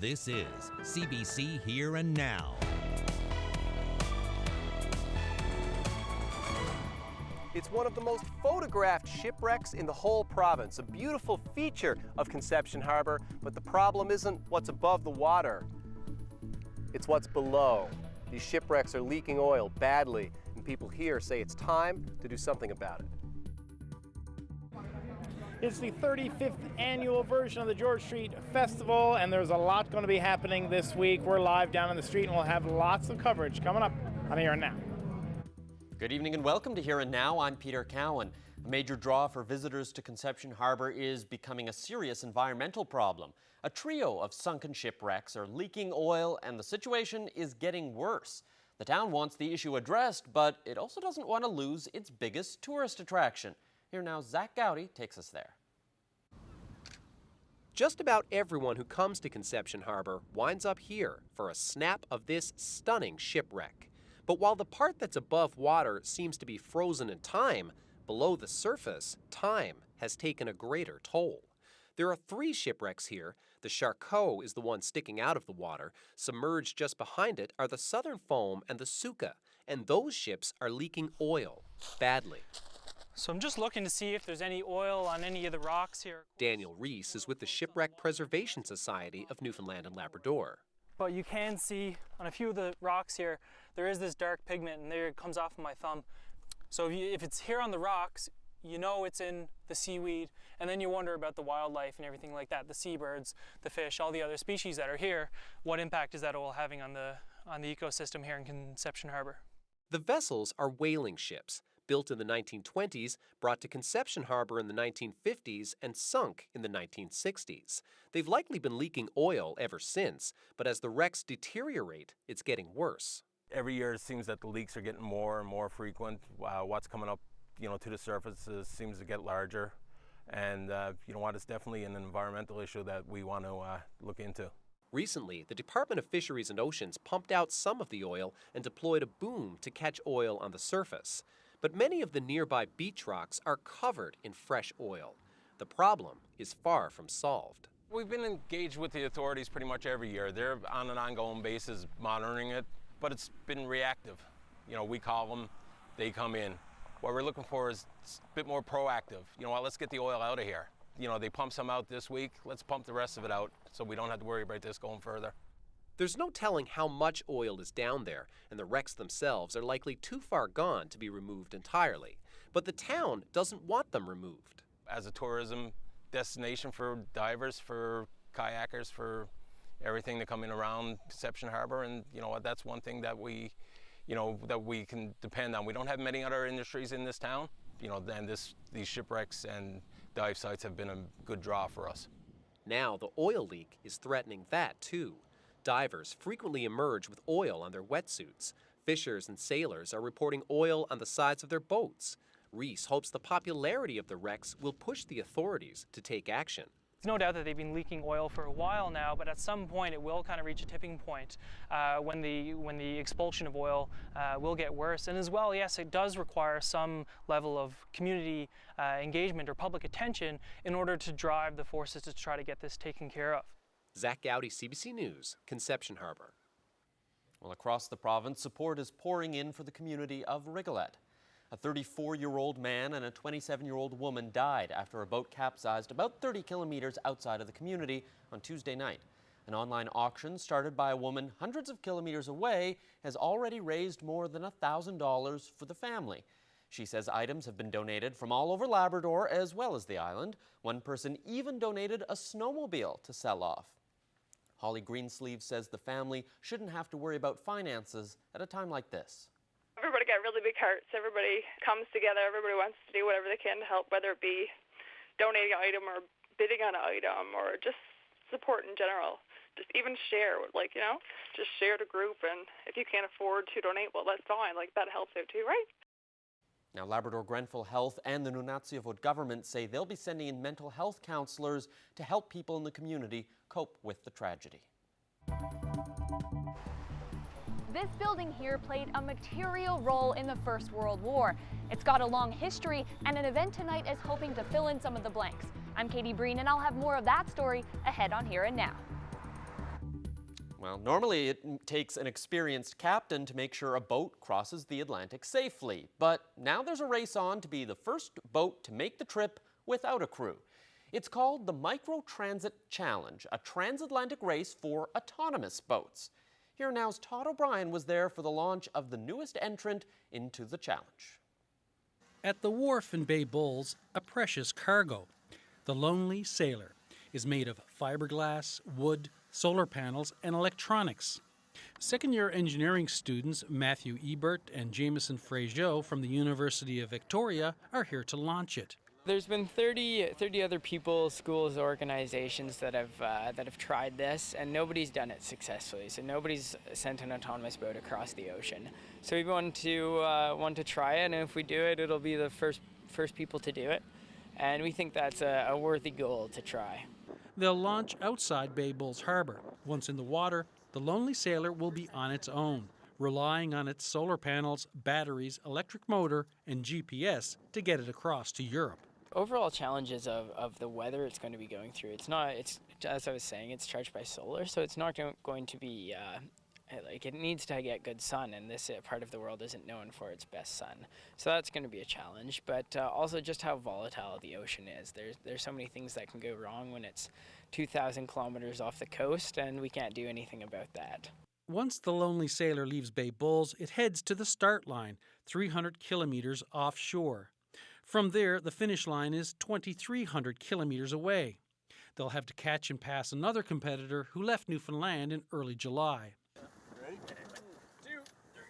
This is CBC Here and Now. It's one of the most photographed shipwrecks in the whole province, a beautiful feature of Conception Harbour, but the problem isn't what's above the water, it's what's below. These shipwrecks are leaking oil badly, and people here say it's time to do something about it. It's the 35th annual version of the George Street Festival, and there's a lot going to be happening this week. We're live down in the street, and we'll have lots of coverage coming up on Here and Now. Good evening and welcome to Here and Now. I'm Peter Cowan. A major draw for visitors to Conception Harbour is becoming a serious environmental problem. A trio of sunken shipwrecks are leaking oil, and the situation is getting worse. The town wants the issue addressed, but it also doesn't want to lose its biggest tourist attraction. Here now, Zach Gowdy takes us there. Just about everyone who comes to Conception Harbour winds up here for a snap of this stunning shipwreck. But while the part that's above water seems to be frozen in time, below the surface, time has taken a greater toll. There are 3 shipwrecks here. The Charcot is the one sticking out of the water. Submerged just behind it are the Southern Foam and the Suka, and those ships are leaking oil badly. So I'm just looking to see if there's any oil on any of the rocks here. Daniel Reese is with the Shipwreck Preservation Society of Newfoundland and Labrador. But you can see on a few of the rocks here, there is this dark pigment, and there it comes off of my thumb. So if it's here on the rocks, you know it's in the seaweed, and then you wonder about the wildlife and everything like that, the seabirds, the fish, all the other species that are here. What impact is that oil having on the ecosystem here in Conception Harbour? The vessels are whaling ships, built in the 1920s, brought to Conception Harbour in the 1950s, and sunk in the 1960s. They've likely been leaking oil ever since, but as the wrecks deteriorate, it's getting worse. Every year it seems that the leaks are getting more and more frequent. What's coming up, to the surface seems to get larger, and it's definitely an environmental issue that we want to look into. Recently, the Department of Fisheries and Oceans pumped out some of the oil and deployed a boom to catch oil on the surface. But many of the nearby beach rocks are covered in fresh oil. The problem is far from solved. We've been engaged with the authorities pretty much every year. They're on an ongoing basis monitoring it, but it's been reactive. We call them, they come in. What we're looking for is a bit more proactive. Let's get the oil out of here. They pump some out this week, let's pump the rest of it out so we don't have to worry about this going further. There's no telling how much oil is down there, and the wrecks themselves are likely too far gone to be removed entirely. But the town doesn't want them removed. As a tourism destination for divers, for kayakers, for everything to come in around Conception Harbour, and that's one thing that we can depend on. We don't have many other industries in this town, and these shipwrecks and dive sites have been a good draw for us. Now the oil leak is threatening that too. Divers frequently emerge with oil on their wetsuits. Fishers and sailors are reporting oil on the sides of their boats. Reese hopes the popularity of the wrecks will push the authorities to take action. There's no doubt that they've been leaking oil for a while now, but at some point it will kind of reach a tipping point when the expulsion of oil will get worse. And as well, yes, it does require some level of community engagement or public attention in order to drive the forces to try to get this taken care of. Zach Gowdy, CBC News, Conception Harbour. Well, across the province, support is pouring in for the community of Regatta. A 34-year-old man and a 27-year-old woman died after a boat capsized about 30 kilometers outside of the community on Tuesday night. An online auction started by a woman hundreds of kilometers away has already raised more than $1,000 for the family. She says items have been donated from all over Labrador as well as the island. One person even donated a snowmobile to sell off. Holly Greensleeve says the family shouldn't have to worry about finances at a time like this. Everybody got really big hearts. Everybody comes together. Everybody wants to do whatever they can to help, whether it be donating an item or bidding on an item or just support in general. Just even share, just share the group. And if you can't afford to donate, well, that's fine. That helps out too, right? Now, Labrador Grenfell Health and the Nunavut government say they'll be sending in mental health counselors to help people in the community cope with the tragedy. This building here played a material role in the First World War. It's got a long history, and an event tonight is hoping to fill in some of the blanks. I'm Katie Breen, and I'll have more of that story ahead on Here and Now. Well, normally it takes an experienced captain to make sure a boat crosses the Atlantic safely. But now there's a race on to be the first boat to make the trip without a crew. It's called the Micro Transit Challenge, a transatlantic race for autonomous boats. Here Now's Todd O'Brien was there for the launch of the newest entrant into the challenge. At the wharf in Bay Bulls, a precious cargo. The Lonely Sailor is made of fiberglass, wood, solar panels, and electronics. Second-year engineering students Matthew Ebert and Jameson Fraziot from the University of Victoria are here to launch it. There's been 30 other people, schools, organizations that have tried this, and nobody's done it successfully. So nobody's sent an autonomous boat across the ocean. So we want to try it, and if we do it, it'll be the first people to do it. And we think that's a worthy goal to try. They'll launch outside Bay Bulls Harbor. Once in the water, the Lonely Sailor will be on its own, relying on its solar panels, batteries, electric motor, and GPS to get it across to Europe. Overall challenges of the weather it's going to be going through. It's as I was saying, it's charged by solar, so it's not going to be it needs to get good sun, and this part of the world isn't known for its best sun. So that's going to be a challenge, but also just how volatile the ocean is. There's so many things that can go wrong when it's 2,000 kilometers off the coast, and we can't do anything about that. Once the Lonely Sailor leaves Bay Bulls, it heads to the start line, 300 kilometers offshore. From there, the finish line is 2,300 kilometers away. They'll have to catch and pass another competitor who left Newfoundland in early July. Ready? 1, 2, 3.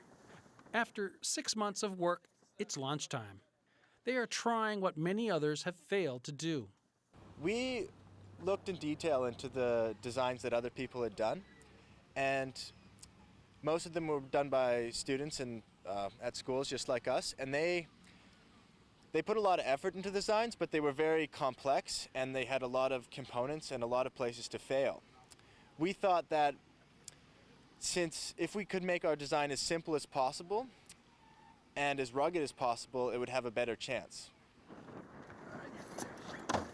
After 6 months of work, it's launch time. They are trying what many others have failed to do. We looked in detail into the designs that other people had done, and most of them were done by students and at schools just like us, and they put a lot of effort into designs, but they were very complex, and they had a lot of components and a lot of places to fail. We thought that since if we could make our design as simple as possible and as rugged as possible, it would have a better chance.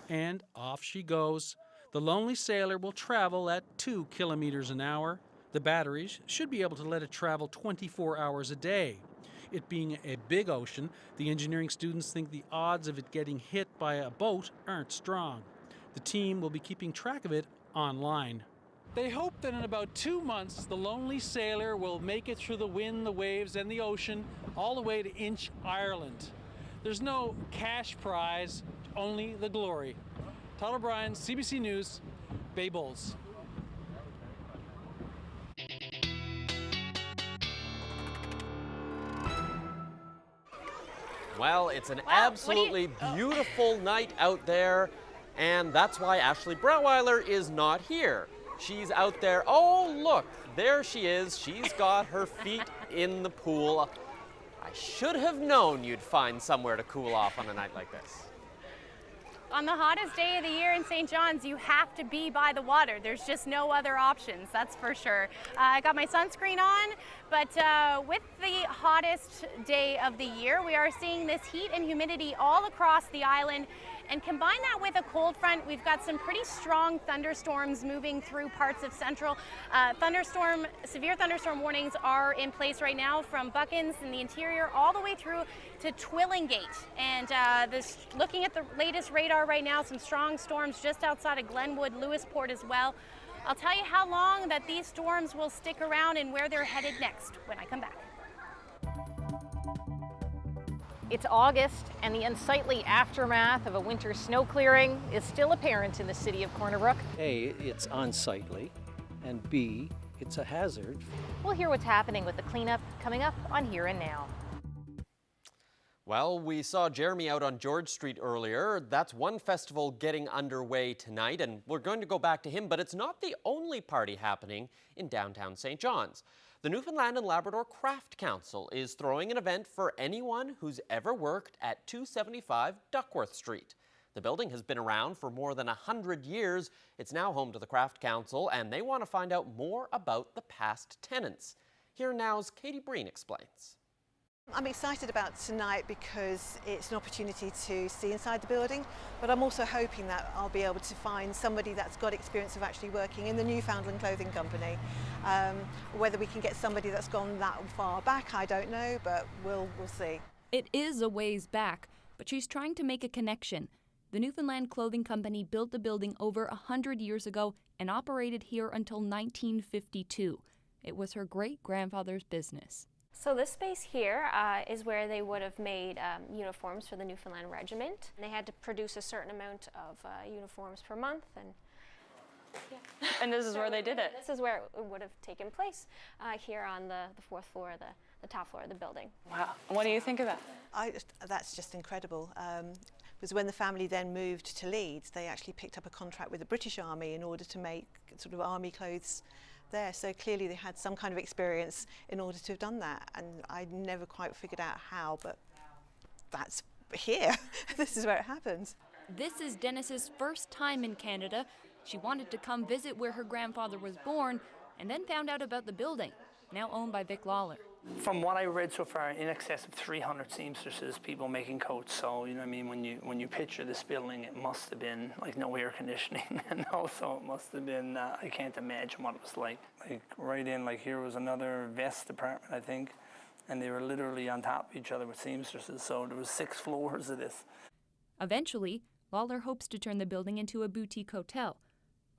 And off she goes. The Lonely Sailor will travel at 2 kilometers an hour. The batteries should be able to let it travel 24 hours a day. It being a big ocean, the engineering students think the odds of it getting hit by a boat aren't strong. The team will be keeping track of it online. They hope that in about 2 months, the Lonely Sailor will make it through the wind, the waves, and the ocean, all the way to Inch, Ireland. There's no cash prize, only the glory. Todd O'Brien, CBC News, Bay Bulls. Well, it's an absolutely beautiful night out there, and that's why Ashley Brauweiler is not here. She's out there. Oh, look, there she is. She's got her feet in the pool. I should have known you'd find somewhere to cool off on a night like this. On the hottest day of the year in St. John's, you have to be by the water. There's just no other options, that's for sure. I got my sunscreen on, but with the hottest day of the year, we are seeing this heat and humidity all across the island. And combine that with a cold front, we've got some pretty strong thunderstorms moving through parts of central. Severe thunderstorm warnings are in place right now from Buckins in the interior all the way through to Twillingate. And looking at the latest radar right now, some strong storms just outside of Glenwood, Lewisport as well. I'll tell you how long that these storms will stick around and where they're headed next when I come back. It's August, and the unsightly aftermath of a winter snow clearing is still apparent in the city of Corner Brook. A, it's unsightly, and B, it's a hazard. We'll hear what's happening with the cleanup coming up on Here and Now. Well, we saw Jeremy out on George Street earlier. That's one festival getting underway tonight, and we're going to go back to him, but it's not the only party happening in downtown St. John's. The Newfoundland and Labrador Craft Council is throwing an event for anyone who's ever worked at 275 Duckworth Street. The building has been around for more than 100 years. It's now home to the Craft Council, and they want to find out more about the past tenants. Here Now's Katie Breen explains. I'm excited about tonight because it's an opportunity to see inside the building, but I'm also hoping that I'll be able to find somebody that's got experience of actually working in the Newfoundland Clothing Company. Whether we can get somebody that's gone that far back, I don't know, but we'll see. It is a ways back, but she's trying to make a connection. The Newfoundland Clothing Company built the building over 100 years ago and operated here until 1952. It was her great-grandfather's business. So this space here is where they would have made uniforms for the Newfoundland Regiment. And they had to produce a certain amount of uniforms per month. And this is where they did it? This is where it would have taken place, here on the fourth floor, the top floor of the building. Wow. What do you think of that? That's just incredible. Because when the family then moved to Leeds, they actually picked up a contract with the British Army in order to make sort of army clothes there. So clearly they had some kind of experience in order to have done that. And I never quite figured out how, but that's here. This is where it happens. This is Dennis's first time in Canada. She wanted to come visit where her grandfather was born and then found out about the building, now owned by Vic Lawler. From what I read so far, in excess of 300 seamstresses, people making coats. So, you know what I mean, when you picture this building, it must have been like no air conditioning, and also it must have been, I can't imagine what it was like. Like right in, like here was another vest department, I think, and they were literally on top of each other with seamstresses. So there was 6 floors of this. Eventually, Lawler hopes to turn the building into a boutique hotel.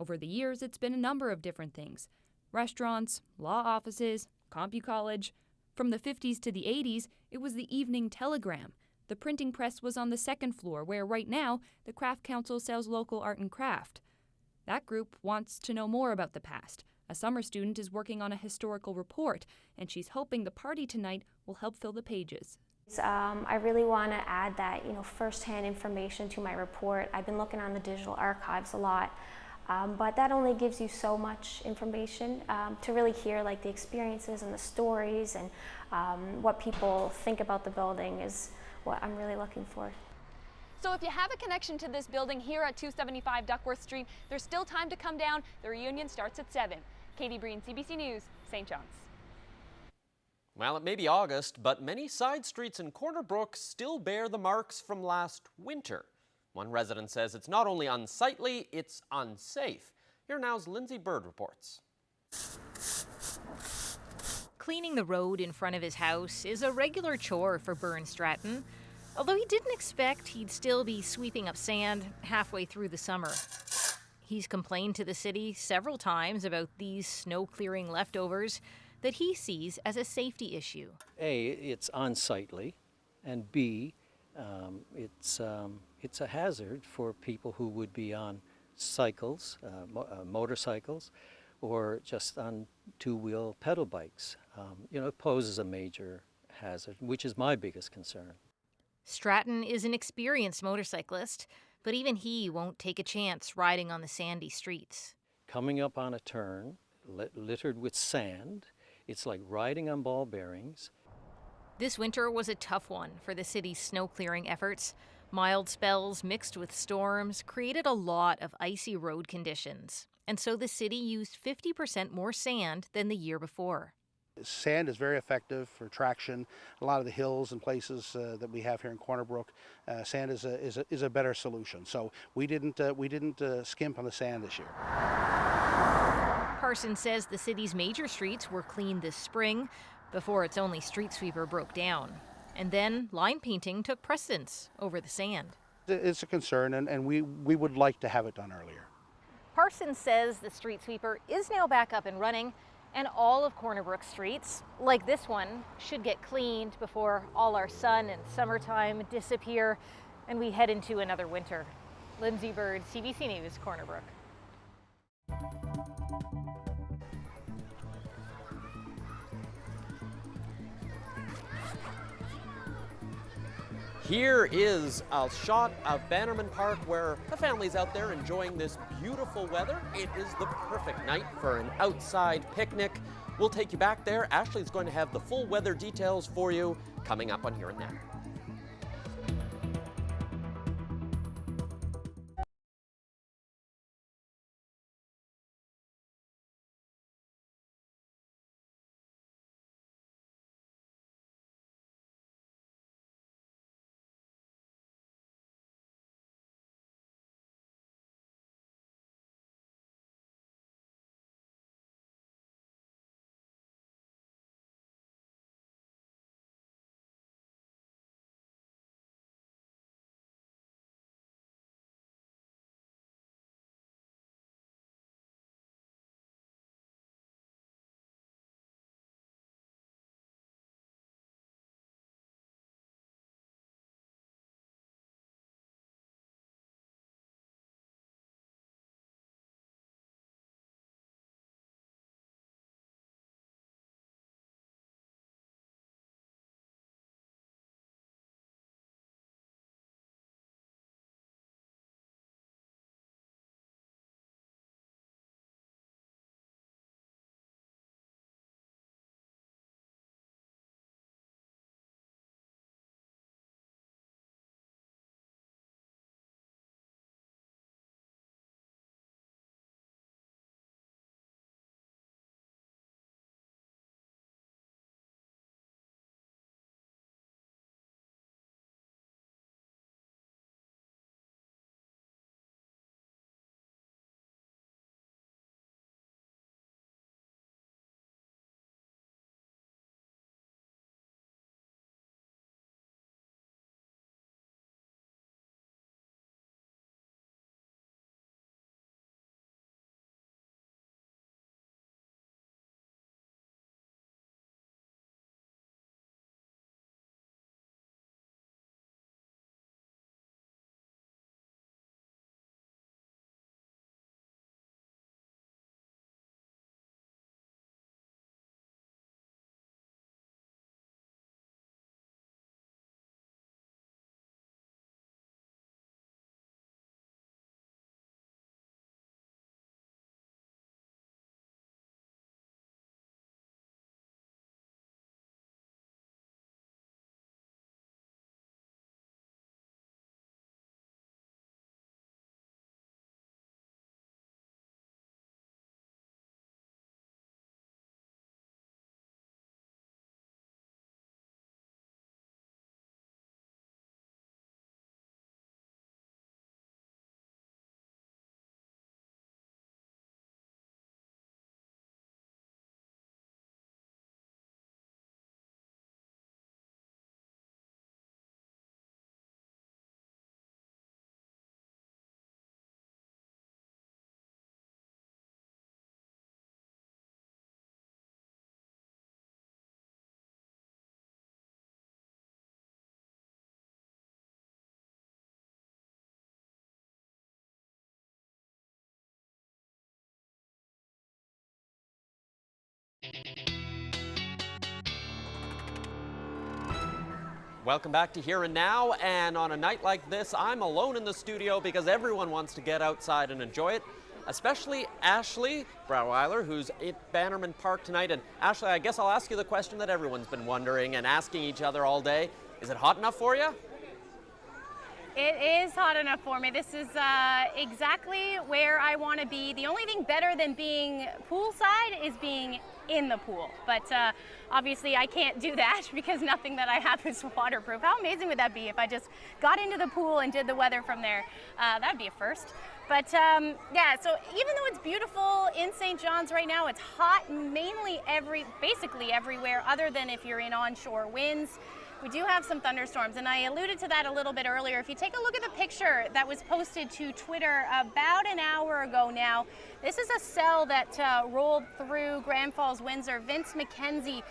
Over the years, it's been a number of different things: restaurants, law offices, CompuCollege. From the 50s to the 80s, it was the Evening Telegram. The printing press was on the 2nd floor, where right now the Craft Council sells local art and craft. That group wants to know more about the past. A summer student is working on a historical report, and she's hoping the party tonight will help fill the pages. I really want to add that, first-hand information to my report. I've been looking on the digital archives a lot. But that only gives you so much information. To really hear like the experiences and the stories and what people think about the building is what I'm really looking for. So if you have a connection to this building here at 275 Duckworth Street, there's still time to come down. The reunion starts at 7. Katie Breen, CBC News, St. John's. Well, it may be August, but many side streets in Corner Brook still bear the marks from last winter. One resident says it's not only unsightly, it's unsafe. Here now's Lindsay Bird reports. Cleaning the road in front of his house is a regular chore for Byrne Stratton, although he didn't expect he'd still be sweeping up sand halfway through the summer. He's complained to the city several times about these snow-clearing leftovers that he sees as a safety issue. A, it's unsightly, and B, it's a hazard for people who would be on cycles, motorcycles, or just on two-wheel pedal bikes. It poses a major hazard, which is my biggest concern. Stratton is an experienced motorcyclist, but even he won't take a chance riding on the sandy streets. Coming up on a turn, littered with sand, it's like riding on ball bearings. This winter was a tough one for the city's snow-clearing efforts. Mild spells mixed with storms created a lot of icy road conditions, and so the city used 50% more sand than the year before. Sand is very effective for traction. A lot of the hills and places that we have here in Corner Brook, sand is a better solution. So we didn't skimp on the sand this year. Parsons says the city's major streets were cleaned this spring before its only street sweeper broke down. And then line painting took precedence over the sand. It's a concern, and we would like to have it done earlier. Parsons says the street sweeper is now back up and running, and all of Corner Brook streets, like this one, should get cleaned before all our sun and summertime disappear and we head into another winter. Lindsay Bird, CBC News, Corner Brook. Here is a shot of Bannerman Park where the family's out there enjoying this beautiful weather. It is the perfect night for an outside picnic. We'll take you back there. Ashley's going to have the full weather details for you coming up on Here and Now. Welcome back to Here and Now, and on a night like this, I'm alone in the studio because everyone wants to get outside and enjoy it, especially Ashley Brauweiler, who's at Bannerman Park tonight. And Ashley, I guess I'll ask you the question that everyone's been wondering and asking each other all day. Is it hot enough for you? It is hot enough for me. This is exactly where I want to be. The only thing better than being poolside is being in the pool. But obviously I can't do that because nothing that I have is waterproof. How amazing would that be if I just got into the pool and did the weather from there? That would be a first. But yeah, so even though it's beautiful in St. John's right now, it's hot mainly basically everywhere other than if you're in onshore winds. We do have some thunderstorms, and I alluded to that a little bit earlier. If you take a look at the picture that was posted to Twitter about an hour ago now, this is a cell that rolled through Grand Falls, Windsor. Vince McKenzie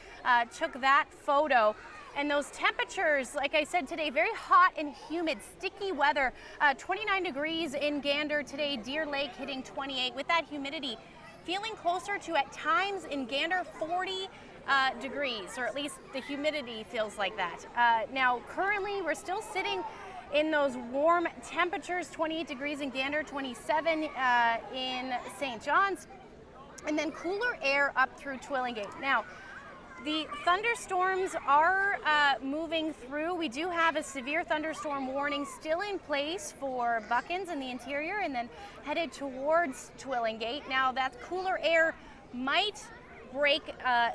took that photo. And those temperatures, like I said today, very hot and humid, sticky weather. 29 degrees in Gander today, Deer Lake hitting 28 with that humidity. Feeling closer to, at times in Gander, 40 degrees, or at least the humidity feels like that. Now, currently, we're still sitting in those warm temperatures, 28 degrees in Gander, 27 in St. John's, and then cooler air up through Twillingate. Now, the thunderstorms are moving through. We do have a severe thunderstorm warning still in place for Buckins in the interior and then headed towards Twillingate. Now, that cooler air might break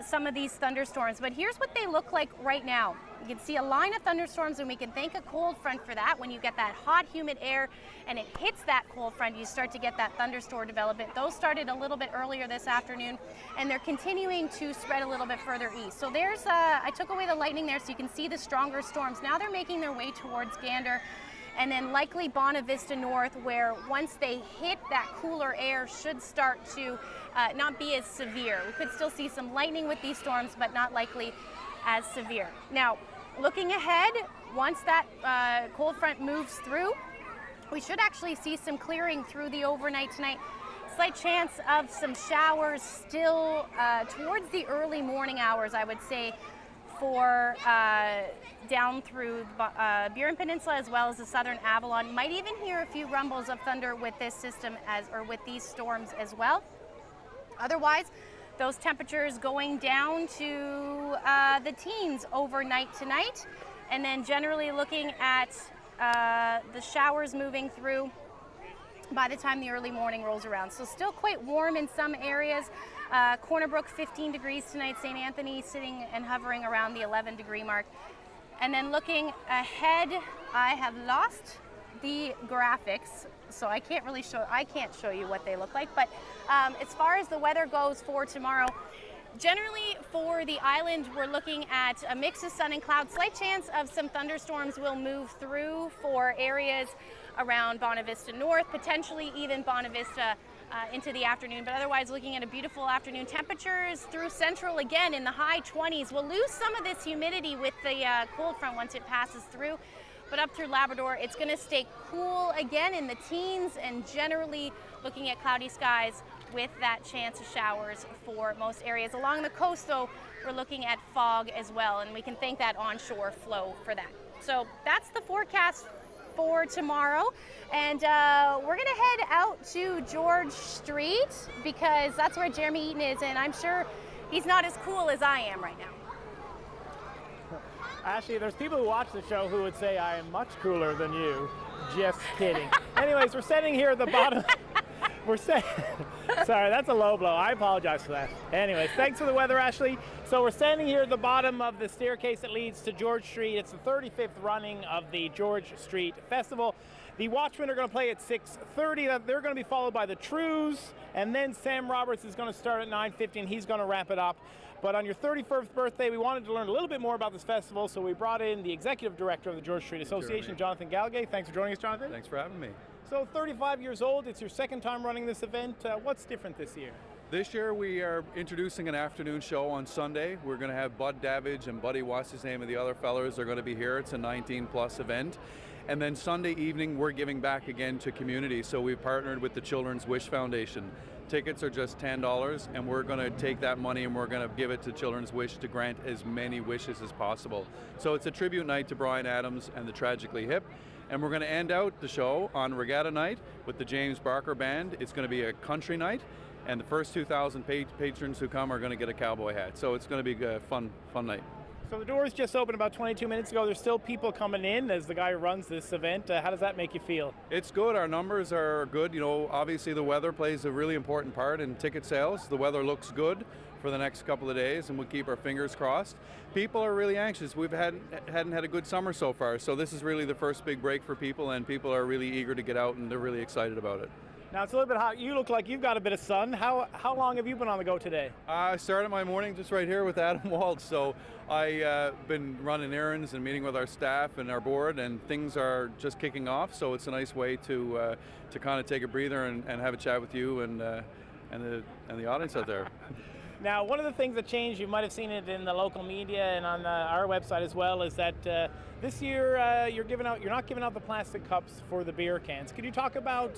some of these thunderstorms, but here's what they look like right now. You can see a line of thunderstorms, and we can thank a cold front for that. When you get that hot, humid air and it hits that cold front, you start to get that thunderstorm development. Those started a little bit earlier this afternoon, and they're continuing to spread a little bit further east. So there's, I took away the lightning there so you can see the stronger storms. Now they're making their way towards Gander, and then likely Bonavista North, where once they hit that cooler air should start to not be as severe. We could still see some lightning with these storms, but not likely as severe. Now, looking ahead, once that cold front moves through, we should actually see some clearing through the overnight tonight. Slight chance of some showers still towards the early morning hours, I would say, for down through the Burin Peninsula as well as the southern Avalon. Might even hear a few rumbles of thunder with this system or with these storms as well. Otherwise, those temperatures going down to the teens overnight tonight, and then generally looking at the showers moving through by the time the early morning rolls around. So still quite warm in some areas. Corner Brook 15 degrees tonight, St. Anthony sitting and hovering around the 11 degree mark. And then looking ahead, I have lost the graphics, so I can't show you what they look like. But as far as the weather goes for tomorrow, generally for the island, we're looking at a mix of sun and clouds. Slight chance of some thunderstorms will move through for areas around Bonavista North, potentially even Bonavista into the afternoon, but otherwise looking at a beautiful afternoon. Temperatures through central again in the high 20s. We'll lose some of this humidity with the cold front once it passes through, but up through Labrador, it's going to stay cool again in the teens, and generally looking at cloudy skies with that chance of showers for most areas. Along the coast, though, we're looking at fog as well, and we can thank that onshore flow for that. So that's the forecast for tomorrow, and we're gonna head out to George Street because that's where Jeremy Eaton is, and I'm sure he's not as cool as I am right now. Actually, there's people who watch the show who would say I am much cooler than you. Just kidding. Anyways, we're standing here at the bottom. Sorry, that's a low blow. I apologize for that. Anyways, thanks for the weather, Ashley. So we're standing here at the bottom of the staircase that leads to George Street. It's the 35th running of the George Street Festival. The Watchmen are going to play at 6:30. They're going to be followed by the Trews, and then Sam Roberts is going to start at 9:50, and he's going to wrap it up. But on your 31st birthday, we wanted to learn a little bit more about this festival, so we brought in the executive director of the George Street Association, Jonathan Galgay. Thanks for joining us, Jonathan. Thanks for having me. So 35 years old, it's your second time running this event. What's different this year? This year we are introducing an afternoon show on Sunday. We're going to have Bud Davidge and Buddy, what's his name, and the other fellas are going to be here. It's a 19+ event. And then Sunday evening, we're giving back again to community. So we've partnered with the Children's Wish Foundation tickets are just $10, and we're going to take that money and we're going to give it to Children's Wish to grant as many wishes as possible. So it's a tribute night to Bryan Adams and the Tragically Hip. And we're going to end out the show on Regatta night with the James Barker Band. It's going to be a country night, and the first 2,000 patrons who come are going to get a cowboy hat. So it's going to be a fun night. So the doors just opened about 22 minutes ago. There's still people coming in as the guy who runs this event. How does that make you feel? It's good. Our numbers are good. You know, obviously the weather plays a really important part in ticket sales. The weather looks good for the next couple of days, and we'll keep our fingers crossed. People are really anxious. We've hadn't had a good summer so far, so this is really the first big break for people, and people are really eager to get out, and they're really excited about it. Now it's a little bit hot. You look like you've got a bit of sun. How long have you been on the go today? I started my morning just right here with Adam Waltz, so I've been running errands and meeting with our staff and our board, and things are just kicking off, so it's a nice way to kind of take a breather and have a chat with you and the audience out there. Now, one of the things that changed, you might have seen it in the local media and on our website as well, is that this year you're not giving out the plastic cups for the beer cans. Could you talk about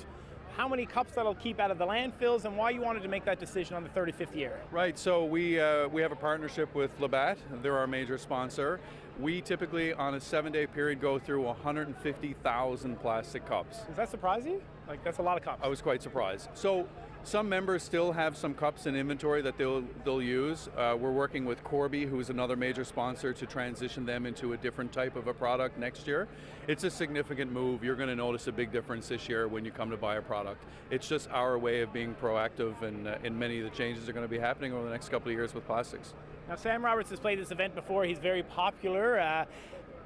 how many cups that'll keep out of the landfills and why you wanted to make that decision on the 35th year? Right, so we have a partnership with Labatt. They're our major sponsor. We typically, on a 7-day period, go through 150,000 plastic cups. Does that surprise you? Like, that's a lot of cups. I was quite surprised. So some members still have some cups in inventory that they'll use. We're working with Corby, who is another major sponsor, to transition them into a different type of a product next year. It's a significant move. You're going to notice a big difference this year when you come to buy a product. It's just our way of being proactive in many of the changes that are going to be happening over the next couple of years with plastics. Now, Sam Roberts has played this event before. He's very popular.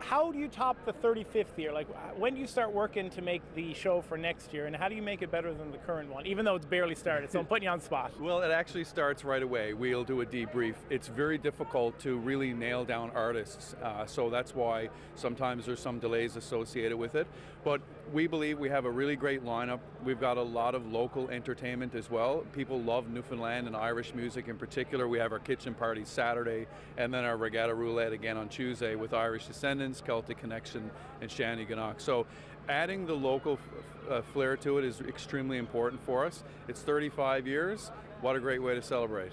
How do you top the 35th year? Like, when do you start working to make the show for next year, and how do you make it better than the current one, even though it's barely started? So I'm putting you on the spot. Well, it actually starts right away. We'll do a debrief. It's very difficult to really nail down artists, so that's why sometimes there's some delays associated with it. But we believe we have a really great lineup. We've got a lot of local entertainment as well. People love Newfoundland and Irish music in particular. We have our kitchen party Saturday, and then our Regatta Roulette again on Tuesday with Irish descendants, Celtic Connection, and Shanneyganock. So adding the local flair to it is extremely important for us. It's 35 years. What a great way to celebrate.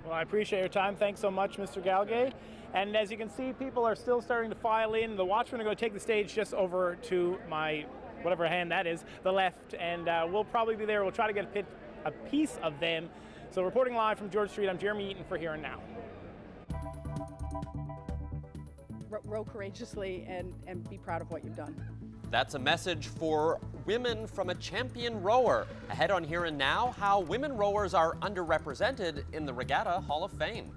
Well, I appreciate your time. Thanks so much, Mr. Galgay. And as you can see, people are still starting to file in. The Watchmen are going to take the stage just over to my, whatever hand that is, the left, and we'll probably be there. We'll try to get a piece of them. So reporting live from George Street, I'm Jeremy Eaton for Here and Now. Row courageously and be proud of what you've done. That's a message for women from a champion rower. Ahead on Here and Now, how women rowers are underrepresented in the Regatta Hall of Fame.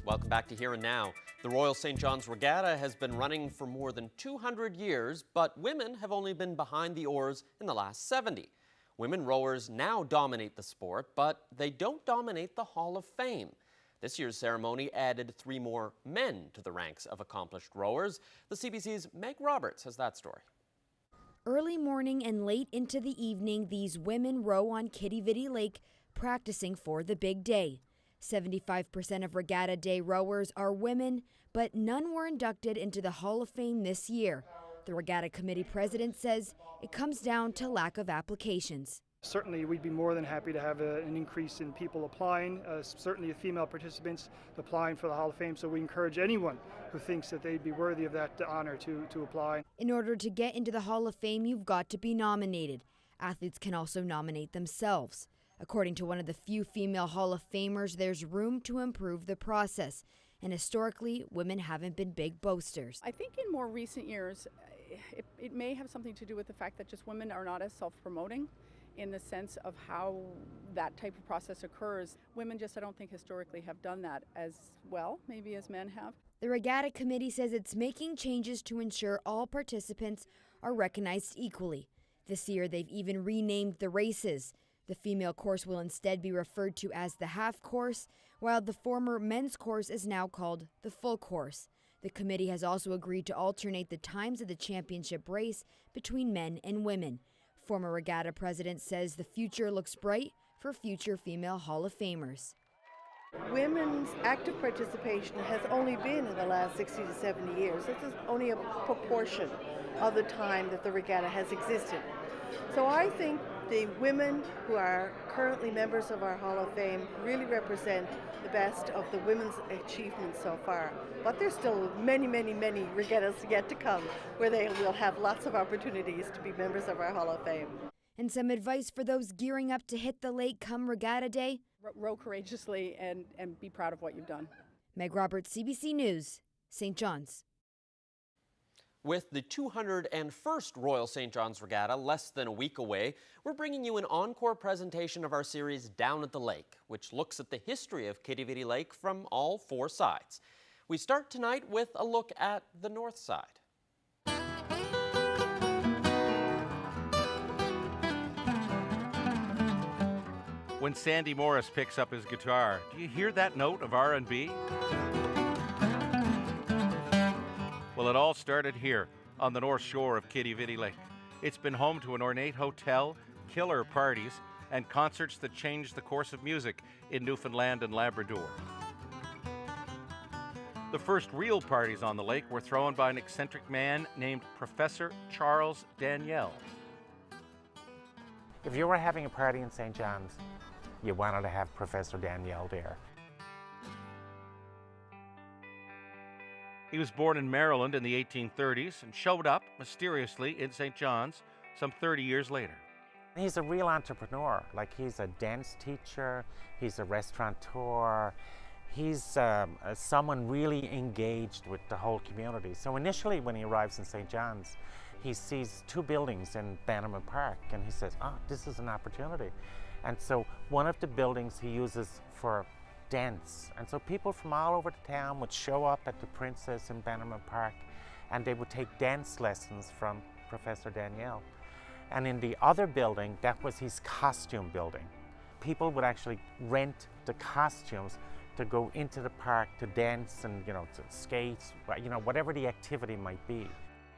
Welcome back to Here and Now. The Royal St. John's Regatta has been running for more than 200 years, but women have only been behind the oars in the last 70. Women rowers now dominate the sport, but they don't dominate the Hall of Fame. This year's ceremony added 3 more men to the ranks of accomplished rowers. The CBC's Meg Roberts has that story. Early morning and late into the evening, these women row on Kitty Vitty Lake, practicing for the big day. 75% of Regatta Day rowers are women, but none were inducted into the Hall of Fame this year. The Regatta Committee president says it comes down to lack of applications. Certainly, we'd be more than happy to have an increase in people applying, certainly female participants applying for the Hall of Fame, so we encourage anyone who thinks that they'd be worthy of that honor to apply. In order to get into the Hall of Fame, you've got to be nominated. Athletes can also nominate themselves. According to one of the few female Hall of Famers, there's room to improve the process. And historically, women haven't been big boasters. I think in more recent years, it may have something to do with the fact that just women are not as self-promoting in the sense of how that type of process occurs. Women just, I don't think historically have done that as well, maybe as men have. The Regatta Committee says it's making changes to ensure all participants are recognized equally. This year, they've even renamed the races. The female course will instead be referred to as the half course, while the former men's course is now called the full course. The committee has also agreed to alternate the times of the championship race between men and women. Former Regatta president says the future looks bright for future female Hall of Famers. Women's active participation has only been in the last 60 to 70 years. This is only a proportion of the time that the regatta has existed. So I think the women who are currently members of our Hall of Fame really represent the best of the women's achievements so far. But there's still many, many, many regattas yet to come where they will have lots of opportunities to be members of our Hall of Fame. And some advice for those gearing up to hit the lake come Regatta Day? Row courageously and be proud of what you've done. Meg Roberts, CBC News, St. John's. With the 201st Royal St. John's Regatta less than a week away, we're bringing you an encore presentation of our series Down at the Lake, which looks at the history of Kitty Vitty Lake from all 4 sides. We start tonight with a look at the north side. When Sandy Morris picks up his guitar, do you hear that note of R&B? Well, it all started here on the north shore of Kitty Vitty Lake. It's been home to an ornate hotel, killer parties, and concerts that changed the course of music in Newfoundland and Labrador. The first real parties on the lake were thrown by an eccentric man named Professor Charles Daniel. If you were having a party in St. John's, you wanted to have Professor Daniel there. He was born in Maryland in the 1830s and showed up mysteriously in St. John's some 30 years later. He's a real entrepreneur. Like, he's a dance teacher, he's a restaurateur, he's someone really engaged with the whole community. So initially when he arrives in St. John's, he sees 2 buildings in Bannerman Park and he says, oh, this is an opportunity. And so one of the buildings he uses for dance. And so people from all over the town would show up at the Princess in Bannerman Park and they would take dance lessons from Professor Daniel. And in the other building, that was his costume building. People would actually rent the costumes to go into the park to dance and, to skate, whatever the activity might be.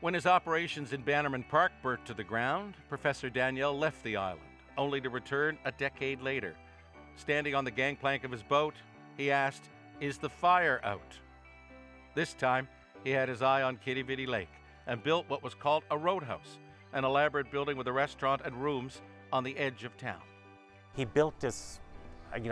When his operations in Bannerman Park burnt to the ground, Professor Daniel left the island, only to return a decade later. Standing on the gangplank of his boat, he asked, "Is the fire out?" This time, he had his eye on Kitty Vitty Lake and built what was called a roadhouse, an elaborate building with a restaurant and rooms on the edge of town. He built this,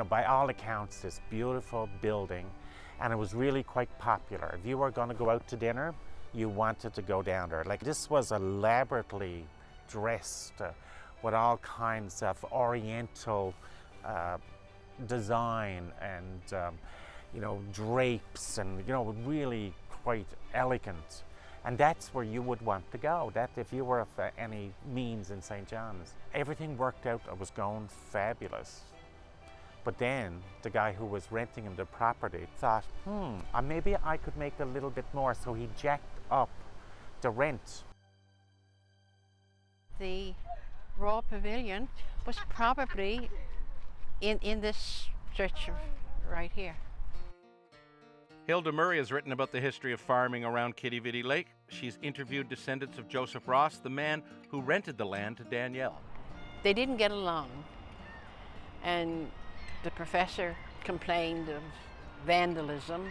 by all accounts, this beautiful building, and it was really quite popular. If you were going to go out to dinner, you wanted to go down there. Like, this was elaborately dressed with all kinds of oriental design and drapes and really quite elegant, and that's where you would want to go. That if you were of any means in St. John's, everything worked out. It was going fabulous, But then the guy who was renting him the property thought, maybe I could make a little bit more, so he jacked up the rent. The Royal Pavilion was probably in this stretch of right here. Hilda Murray has written about the history of farming around Quidi Vidi Lake. She's interviewed descendants of Joseph Ross, the man who rented the land to Danielle. They didn't get along, and the professor complained of vandalism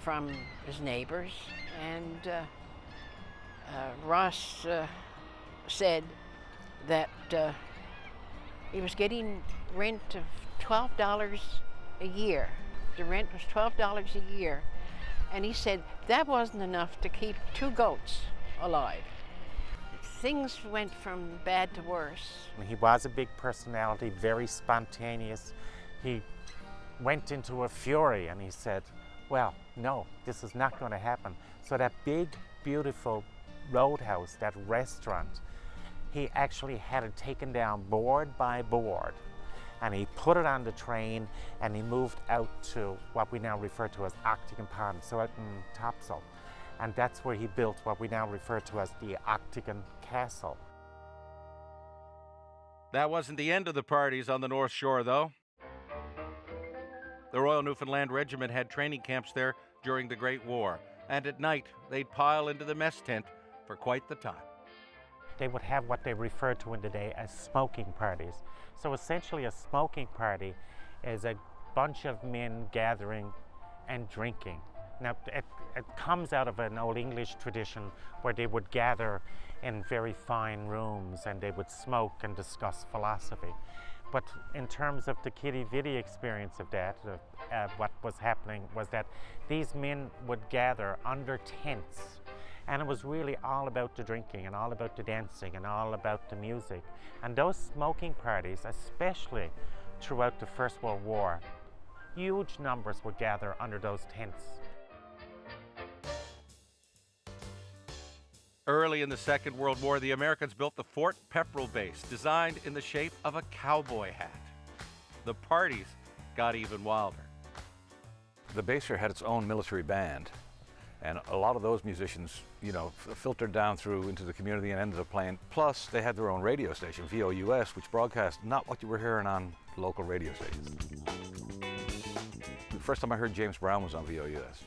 from his neighbors, and Ross said that he was getting rent of $12 a year. The rent was $12 a year, and he said that wasn't enough to keep 2 goats alive. Things went from bad to worse. He was a big personality, very spontaneous. He went into a fury and he said, well, no, this is not going to happen. So that big, beautiful roadhouse, that restaurant, he actually had it taken down board by board, and he put it on the train and he moved out to what we now refer to as Octagon Pond, so out in Topsail. And that's where he built what we now refer to as the Octagon Castle. That wasn't the end of the parties on the North Shore, though. The Royal Newfoundland Regiment had training camps there during the Great War, and at night they'd pile into the mess tent for quite the time. They would have what they referred to in the day as smoking parties. So essentially a smoking party is a bunch of men gathering and drinking. Now, it comes out of an Old English tradition where they would gather in very fine rooms and they would smoke and discuss philosophy. But in terms of the Quidi Vidi experience of that, what was happening was that these men would gather under tents, and it was really all about the drinking and all about the dancing and all about the music. And those smoking parties, especially throughout the First World War, huge numbers would gather under those tents. Early in the Second World War, the Americans built the Fort Pepperell base, designed in the shape of a cowboy hat. The parties got even wilder. The base here had its own military band, and a lot of those musicians, filtered down through into the community and ended up playing. Plus, they had their own radio station, VOUS, which broadcast not what you were hearing on local radio stations. The first time I heard James Brown was on VOUS.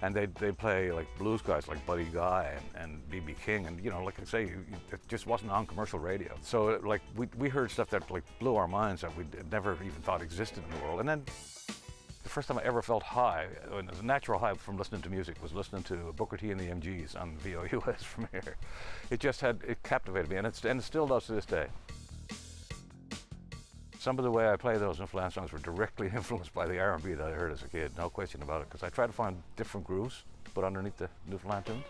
And they'd play like blues guys like Buddy Guy and B.B. King, and like I say, it just wasn't on commercial radio. So we heard stuff that blew our minds that we'd never even thought existed in the world. And then the first time I ever felt high, and it was a natural high from listening to music, was listening to Booker T and the MGs on VOUS from here. It captivated me, and it still does to this day. Some of the way I play those Newfoundland songs were directly influenced by the R&B that I heard as a kid, no question about it, because I try to find different grooves, but underneath the Newfoundland tunes.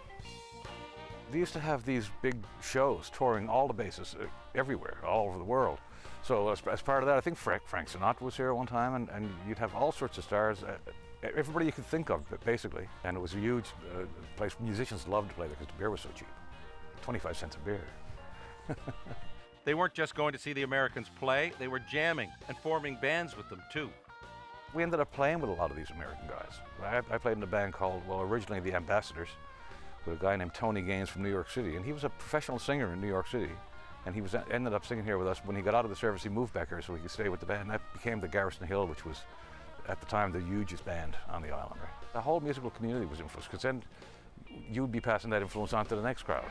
They used to have these big shows touring all the bases everywhere, all over the world. So as part of that, I think Frank Sinatra was here at one time, and you'd have all sorts of stars, everybody you could think of, basically. And it was a huge place. Musicians loved to play there because the beer was so cheap, 25 cents a beer. They weren't just going to see the Americans play, they were jamming and forming bands with them too. We ended up playing with a lot of these American guys. I played in a band called, originally the Ambassadors, with a guy named Tony Gaines from New York City, and he was a professional singer in New York City, and he ended up singing here with us. When he got out of the service, he moved back here so he could stay with the band. That became the Garrison Hill, which was, at the time, the hugest band on the island. Right? The whole musical community was influenced, because then you'd be passing that influence on to the next crowd.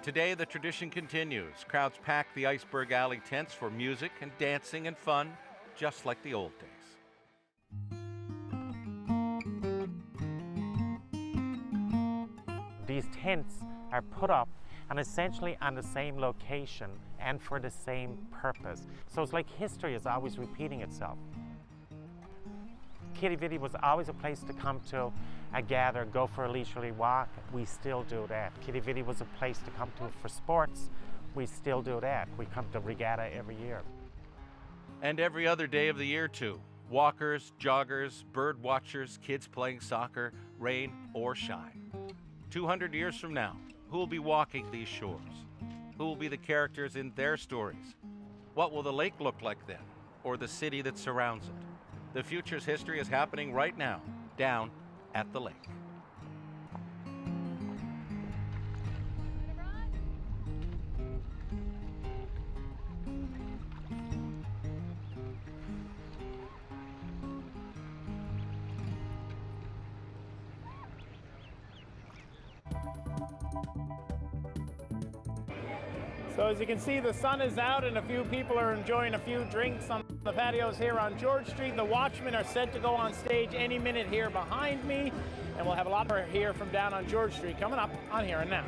Today, the tradition continues. Crowds pack the Iceberg Alley tents for music and dancing and fun, just like the old days. These tents are put up and essentially on the same location and for the same purpose. So it's like history is always repeating itself. Quidi Vidi was always a place to come to, gather, go for a leisurely walk. We still do that. Quidi Vidi was a place to come to for sports. We still do that. We come to Regatta every year. And every other day of the year too. Walkers, joggers, bird watchers, kids playing soccer, rain or shine. 200 years from now, who will be walking these shores? Who will be the characters in their stories? What will the lake look like then? or the city that surrounds it. The future's history is happening right now, down at the lake. So as you can see, the sun is out and a few people are enjoying a few drinks on the patios here on George Street. The Watchmen are set to go on stage any minute here behind me, and we'll have a lot more here from down on George Street coming up on Here and Now.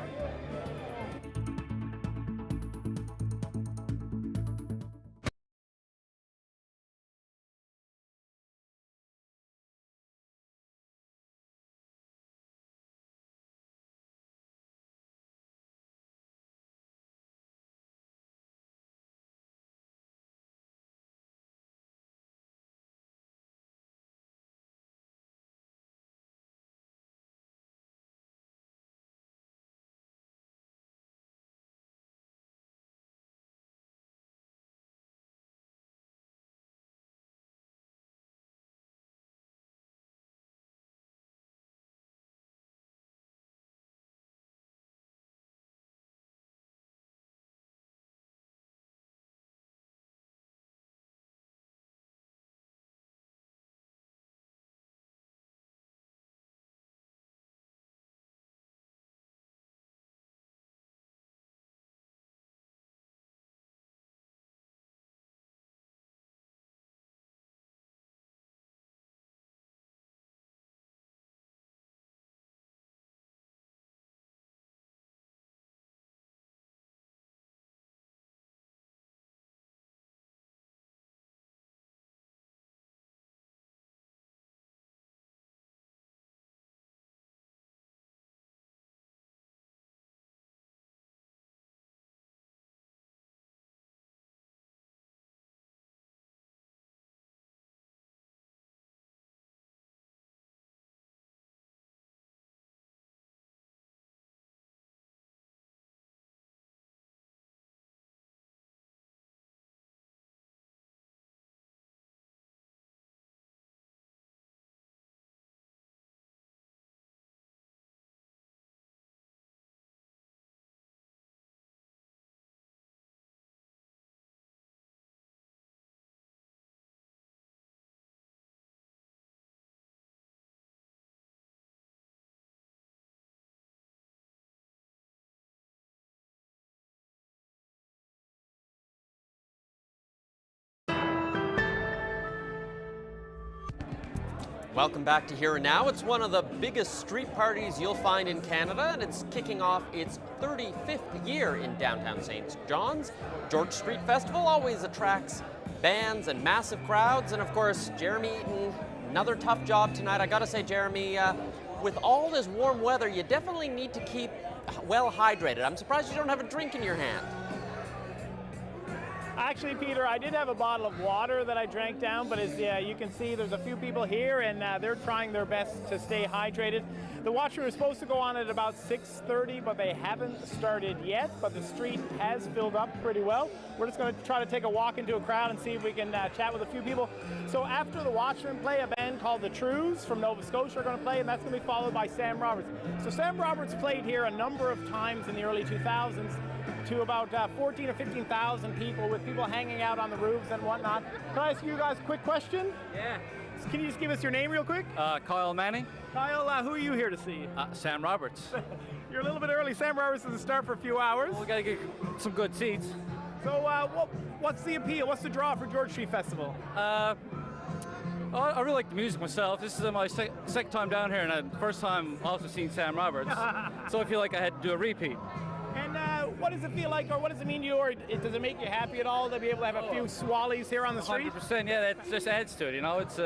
Welcome back to Here and Now. It's one of the biggest street parties you'll find in Canada, and it's kicking off its 35th year in downtown St. John's. George Street Festival always attracts bands and massive crowds, and of course, Jeremy Eaton, another tough job tonight. I gotta say, Jeremy, with all this warm weather, you definitely need to keep well hydrated. I'm surprised you don't have a drink in your hand. Actually, Peter, I did have a bottle of water that I drank down, but as you can see, there's a few people here, and they're trying their best to stay hydrated. The Watchmen was supposed to go on at about 6:30, but they haven't started yet, but the street has filled up pretty well. We're just going to try to take a walk into a crowd and see if we can chat with a few people. So after the Watchmen play, a band called the Trues from Nova Scotia are going to play, and that's going to be followed by Sam Roberts. So Sam Roberts played here a number of times in the early 2000s, to about 14 or 15,000 people, with people hanging out on the roofs and whatnot. Can I ask you guys a quick question? Yeah. Can you just give us your name real quick? Kyle Manning. Kyle, who are you here to see? Sam Roberts. You're a little bit early. Sam Roberts doesn't start for a few hours. Well, we gotta get some good seats. So what's the appeal? What's the draw for George Street Festival? I really like the music myself. This is my second time down here, and the first time also seeing Sam Roberts. So I feel like I had to do a repeat. And what does it feel like, or what does it mean to you, or does it make you happy at all to be able to have a few swallies here on the street? 100%, yeah, that just adds to it, you know, it's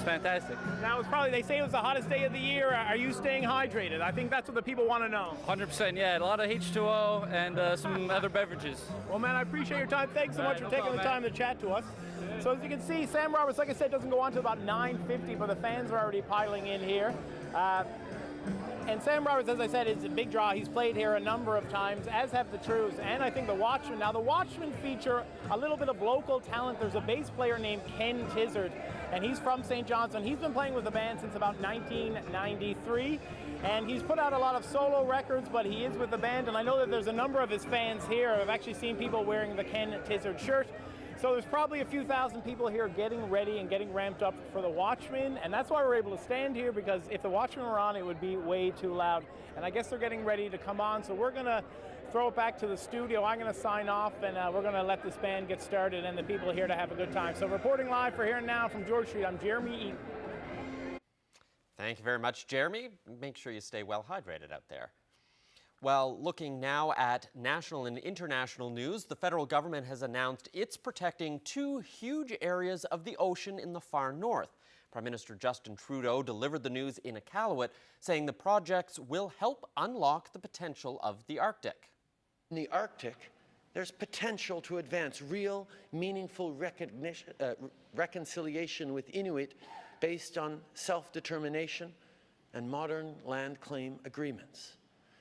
fantastic. Now, they say it was the hottest day of the year. Are you staying hydrated? I think that's what the people want to know. 100%, yeah, a lot of H2O and some other beverages. Well, man, I appreciate your time. Thanks so much for taking the time to chat to us. So as you can see, Sam Roberts, like I said, doesn't go on to about 9:50, but the fans are already piling in here. And Sam Roberts, as I said, is a big draw. He's played here a number of times, as have the Trues, and I think the Watchmen. Now, the Watchmen feature a little bit of local talent. There's a bass player named Ken Tizard, and he's from St. John's, and he's been playing with the band since about 1993. And he's put out a lot of solo records, but he is with the band, and I know that there's a number of his fans here. I've actually seen people wearing the Ken Tizard shirt. So there's probably a few thousand people here getting ready and getting ramped up for the Watchmen, and that's why we're able to stand here, because if the Watchmen were on, it would be way too loud. And I guess they're getting ready to come on, so we're gonna throw it back to the studio. I'm gonna sign off, and we're gonna let this band get started and the people here to have a good time. So reporting live for Here and Now from George Street, I'm Jeremy Eaton. Thank you very much, Jeremy. Make sure you stay well hydrated out there. Well, looking now at national and international news, the federal government has announced it's protecting two huge areas of the ocean in the far north. Prime Minister Justin Trudeau delivered the news in Iqaluit, saying the projects will help unlock the potential of the Arctic. In the Arctic, there's potential to advance real, meaningful reconciliation with Inuit based on self-determination and modern land claim agreements.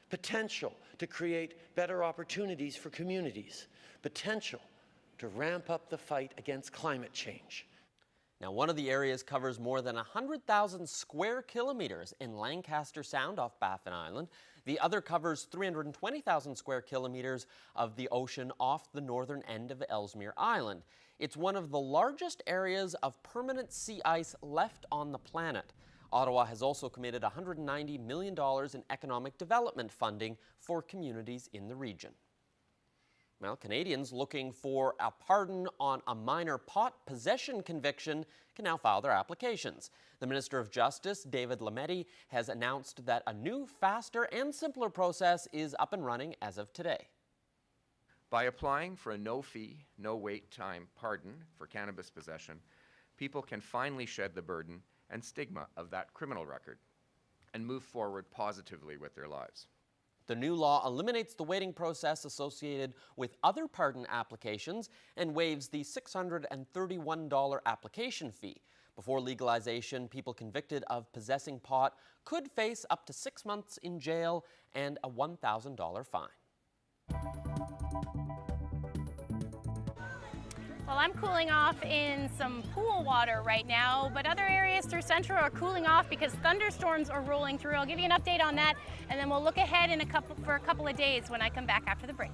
Potential to create better opportunities for communities. Potential to ramp up the fight against climate change. Now, one of the areas covers more than 100,000 square kilometers in Lancaster Sound off Baffin Island. The other covers 320,000 square kilometers of the ocean off the northern end of Ellesmere Island. It's one of the largest areas of permanent sea ice left on the planet. Ottawa has also committed $190 million in economic development funding for communities in the region. Well, Canadians looking for a pardon on a minor pot possession conviction can now file their applications. The Minister of Justice, David Lametti, has announced that a new, faster and simpler process is up and running as of today. By applying for a no-fee, no-wait time pardon for cannabis possession, people can finally shed the burden and stigma of that criminal record and move forward positively with their lives. The new law eliminates the waiting process associated with other pardon applications and waives the $631 application fee. Before legalization, people convicted of possessing pot could face up to 6 months in jail and a $1,000 fine. Well, I'm cooling off in some pool water right now, but other areas through Central are cooling off because thunderstorms are rolling through. I'll give you an update on that, and then we'll look ahead for a couple of days when I come back after the break.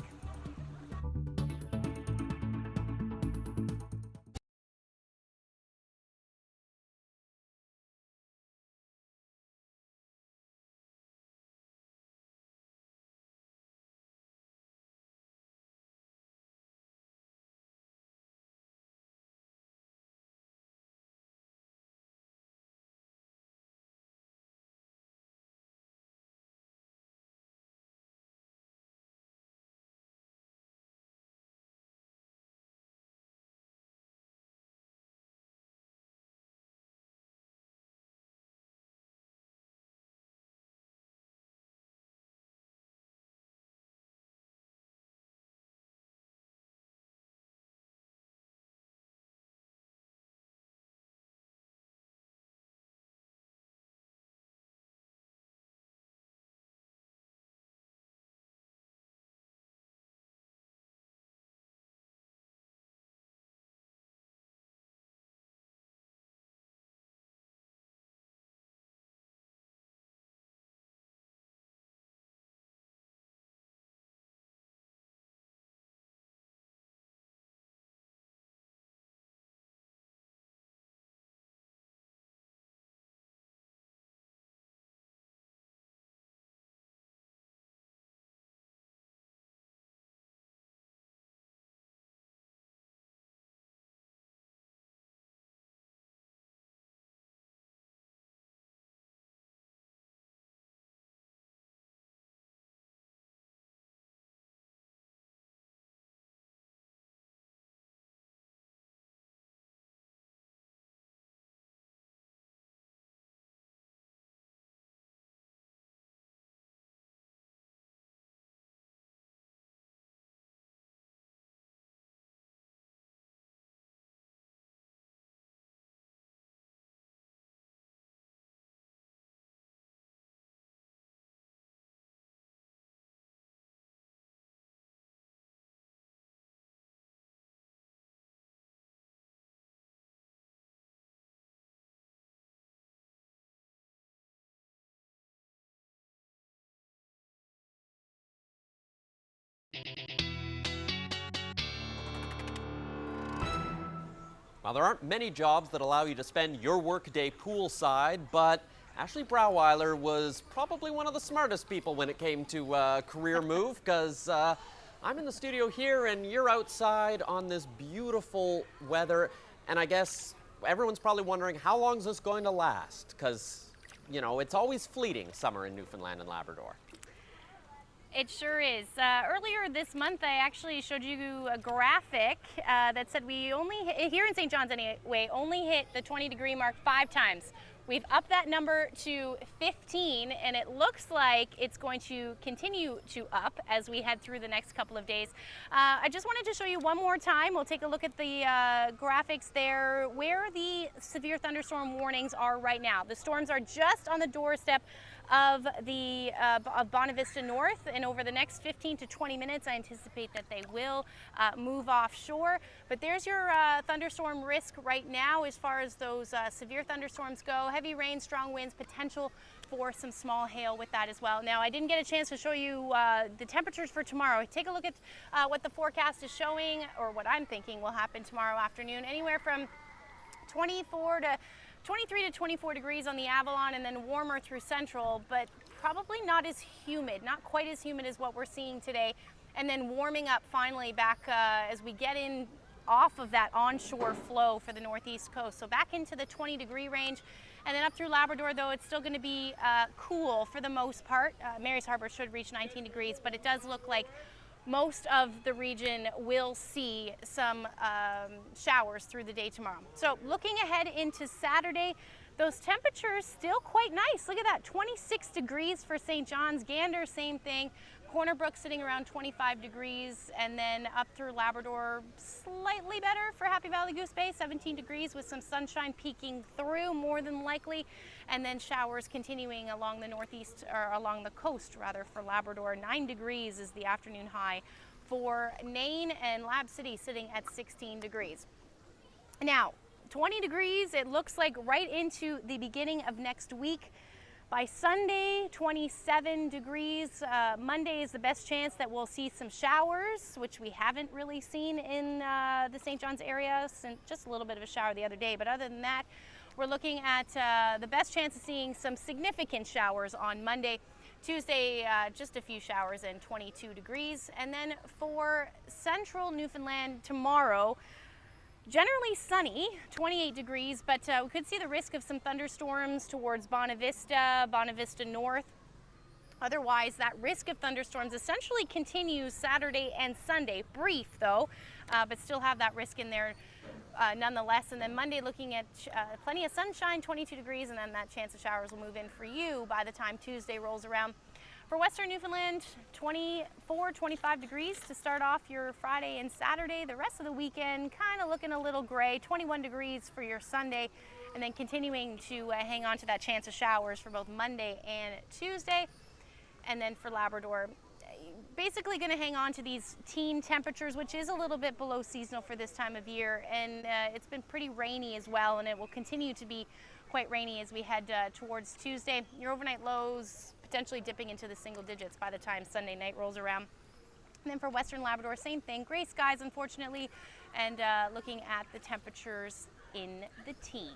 Well, there aren't many jobs that allow you to spend your workday poolside, but Ashley Brauweiler was probably one of the smartest people when it came to career move, because I'm in the studio here and you're outside on this beautiful weather, and I guess everyone's probably wondering, how long is this going to last? Because, you know, it's always fleeting, summer in Newfoundland and Labrador. It sure is. Earlier this month, I actually showed you a graphic that said we only, here in St. John's anyway, only hit the 20-degree mark 5 times. We've upped that number to 15, and it looks like it's going to continue to up as we head through the next couple of days. I just wanted to show you one more time. We'll take a look at the graphics there, where the severe thunderstorm warnings are right now. The storms are just on the doorstep of the of Bonavista North, and over the next 15 to 20 minutes I anticipate that they will move offshore. But there's your thunderstorm risk right now as far as those severe thunderstorms go. Heavy rain, strong winds, potential for some small hail with that as well. Now, I didn't get a chance to show you the temperatures for tomorrow. Take a look at what the forecast is showing, or what I'm thinking will happen tomorrow afternoon. Anywhere from 23 to 24 degrees on the Avalon, and then warmer through central, but probably not as humid, not quite as humid as what we're seeing today. And then warming up finally back as we get in off of that onshore flow for the northeast coast. So back into the 20-degree range. And then up through Labrador, though, it's still going to be cool for the most part. Mary's Harbor should reach 19 degrees, but it does look like most of the region will see some showers through the day tomorrow. So looking ahead into Saturday, those temperatures still quite nice. Look at that, 26 degrees for St. John's. Gander, same thing. Corner Brook sitting around 25 degrees, and then up through Labrador, slightly better for Happy Valley Goose Bay, 17 degrees with some sunshine peeking through more than likely, and then showers continuing along the northeast, or along the coast rather, for Labrador. 9 degrees is the afternoon high for Nain, and Lab City sitting at 16 degrees. Now, 20 degrees, it looks like right into the beginning of next week. By Sunday, 27 degrees. Monday is the best chance that we'll see some showers, which we haven't really seen in the St. John's area, since just a little bit of a shower the other day. But other than that, we're looking at the best chance of seeing some significant showers on Monday. Tuesday, just a few showers and 22 degrees. And then for central Newfoundland tomorrow, generally sunny, 28 degrees, but we could see the risk of some thunderstorms towards Bonavista North. Otherwise, that risk of thunderstorms essentially continues Saturday and Sunday. Brief, though, but still have that risk in there nonetheless. And then Monday, looking at plenty of sunshine, 22 degrees, and then that chance of showers will move in for you by the time Tuesday rolls around. For Western Newfoundland, 24, 25 degrees to start off your Friday and Saturday. The rest of the weekend kind of looking a little gray, 21 degrees for your Sunday, and then continuing to hang on to that chance of showers for both Monday and Tuesday. And then for Labrador, basically going to hang on to these teen temperatures, which is a little bit below seasonal for this time of year. And it's been pretty rainy as well, and it will continue to be quite rainy as we head towards Tuesday. Your overnight lows potentially dipping into the single digits by the time Sunday night rolls around. And then for Western Labrador, same thing. Gray skies, unfortunately, and looking at the temperatures in the teens.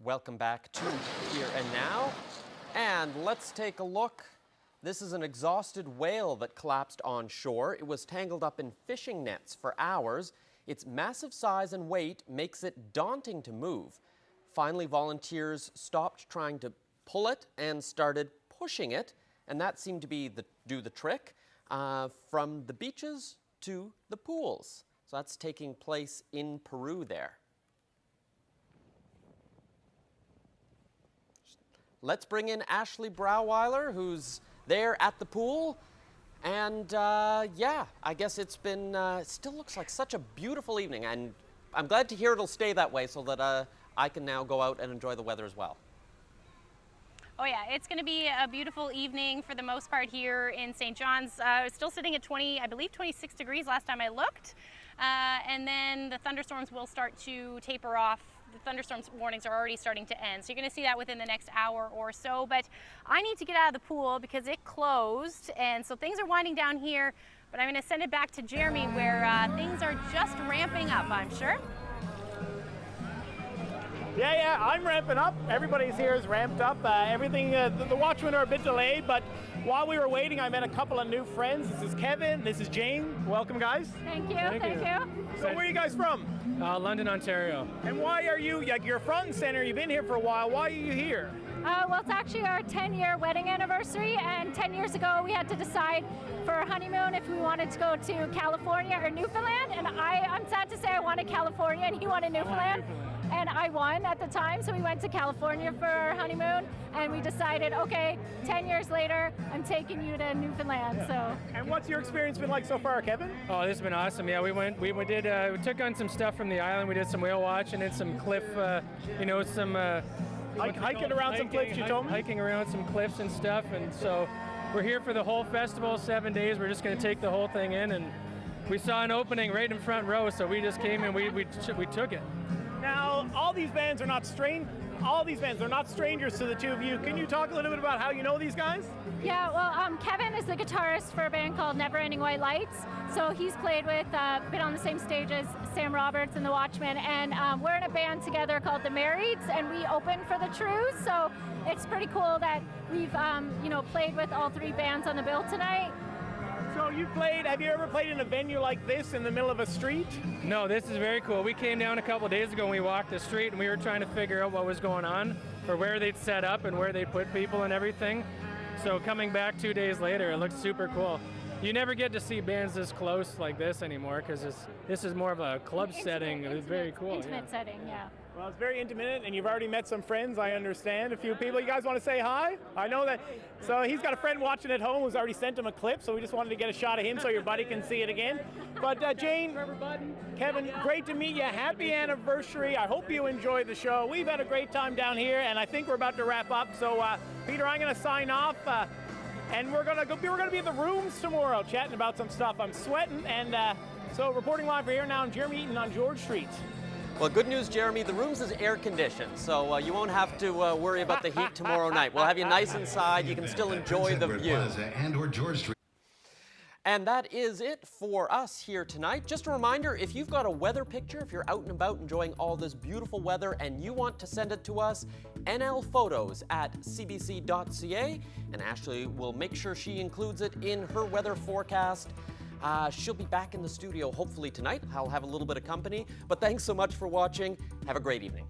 Welcome back to Here and Now. And let's take a look. This is an exhausted whale that collapsed on shore. It was tangled up in fishing nets for hours. Its massive size and weight makes it daunting to move. Finally, volunteers stopped trying to pull it and started pushing it, and that seemed to be do the trick from the beaches to the pools. So that's taking place in Peru there. Let's bring in Ashley Brauweiler, who's there at the pool. And yeah, I guess it's been, still looks like such a beautiful evening. And I'm glad to hear it'll stay that way so that I can now go out and enjoy the weather as well. Oh yeah, it's going to be a beautiful evening for the most part here in St. John's. Still sitting at 26 degrees last time I looked. And then the thunderstorms will start to taper off. The thunderstorms warnings are already starting to end. So you're going to see that within the next hour or so. But I need to get out of the pool because it closed. And so things are winding down here. But I'm going to send it back to Germain where things are just ramping up, I'm sure. Yeah, I'm ramping up. Everybody's here is ramped up. Everything, the watchmen are a bit delayed, but while we were waiting, I met a couple of new friends. This is Kevin, this is Jane. Welcome, guys. Thank you. So where are you guys from? London, Ontario. And why are you, you're front and center, you've been here for a while. Why are you here? Well, it's actually our 10-year wedding anniversary, and 10 years ago we had to decide for our honeymoon if we wanted to go to California or Newfoundland, and I'm sad to say I wanted California and he wanted Newfoundland. And I won at the time, so we went to California for our honeymoon, and we decided, okay, 10 years later, I'm taking you to Newfoundland. So. And what's your experience been like so far, Kevin? Oh, this has been awesome. Yeah, we took on some stuff from the island. We did some whale watching and some cliff, some hiking around some cliffs. You told me. Hiking around some cliffs and stuff, and so we're here for the whole festival, 7 days. We're just going to take the whole thing in, and we saw an opening right in front row, so we just came and we took it. Now, all these bands are not strangers to the two of you. Can you talk a little bit about how you know these guys? Yeah, well, Kevin is the guitarist for a band called Never Ending White Lights. So he's played with, been on the same stage as Sam Roberts and the Watchmen. And we're in a band together called The Marrieds, and we open for the Trues. So it's pretty cool that we've, played with all three bands on the bill tonight. So have you ever played in a venue like this in the middle of a street? No, this is very cool. We came down a couple of days ago and we walked the street and we were trying to figure out what was going on or where they'd set up and where they'd put people and everything. So coming back 2 days later, it looks super cool. You never get to see bands this close like this anymore because this is more of a club setting. It's very cool. Intimate setting, yeah. Well, it's very intimate, and you've already met some friends, I understand. A few people. You guys want to say hi? I know that. So he's got a friend watching at home who's already sent him a clip, so we just wanted to get a shot of him so your buddy can see it again. But Jane, Kevin, great to meet you. Happy anniversary. I hope you enjoyed the show. We've had a great time down here, and I think we're about to wrap up. So, Peter, I'm going to sign off. And we're gonna be in the rooms tomorrow chatting about some stuff. I'm sweating, and so reporting live for Here Now in Germain on George Street. Well, good news, Jeremy, the rooms is air conditioned, so you won't have to worry about the heat tomorrow night. We'll have you nice inside. You can still enjoy the view. And/or George Street. And that is it for us here tonight. Just a reminder, if you've got a weather picture, if you're out and about enjoying all this beautiful weather and you want to send it to us, nlphotos@cbc.ca, and Ashley will make sure she includes it in her weather forecast. She'll be back in the studio hopefully tonight. I'll have a little bit of company, but thanks so much for watching. Have a great evening.